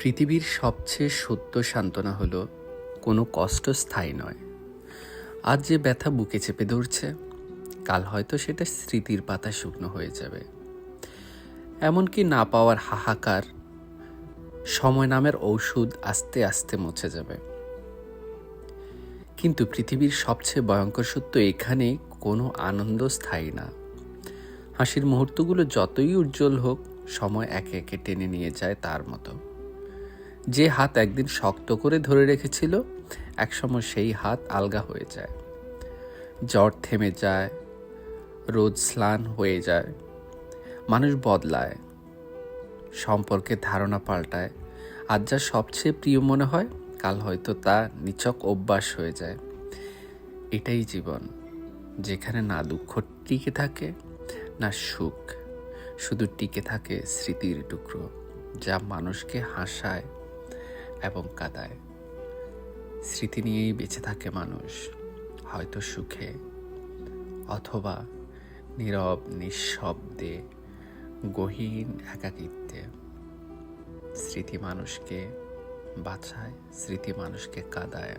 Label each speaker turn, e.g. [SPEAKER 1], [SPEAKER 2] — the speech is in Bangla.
[SPEAKER 1] পৃথিবীর সবচেয়ে সত্য সান্ত্বনা হলো কোনো কষ্ট স্থায়ী নয়। আজ যে ব্যথা বুকে চেপে ধরছে, কাল হয়তো সেটা স্মৃতির পাতা শুকনো হয়ে যাবে। এমনকি না পাওয়ার হাহাকার সময় নামের ঔষধ আস্তে আস্তে মুছে যাবে। কিন্তু পৃথিবীর সবচেয়ে ভয়ঙ্কর সত্য এখানে কোনো আনন্দ স্থায়ী না। হাসির মুহূর্তগুলো যতই উজ্জ্বল হোক, সময় একে একে টেনে নিয়ে যায় তার মতো। যে হাত একদিন শক্ত করে ধরে রেখেছিল, একসময় সেই হাত আলগা হয়ে যায়। জ্বর থেমে যায়, রোদ স্নান হয়ে যায়, মানুষ বদলায়, সম্পর্কের ধারণা পাল্টায়। আজ যা সবচেয়ে প্রিয় মনে হয়, কাল হয়তো তা নিছক অভ্যাস হয়ে যায়। এটাই জীবন, যেখানে না দুঃখ টিকে থাকে, না সুখ, শুধু টিকে থাকে স্মৃতির টুকরো, যা মানুষকে হাসায় এবং কাঁদায়। স্মৃতি নিয়েই বেঁচে থাকে মানুষ, হয়তো সুখে অথবা নীরব নিঃশব্দে, গহীন একাকিত্বে। স্মৃতি মানুষকে বাঁচায়, স্মৃতি মানুষকে কাঁদায়।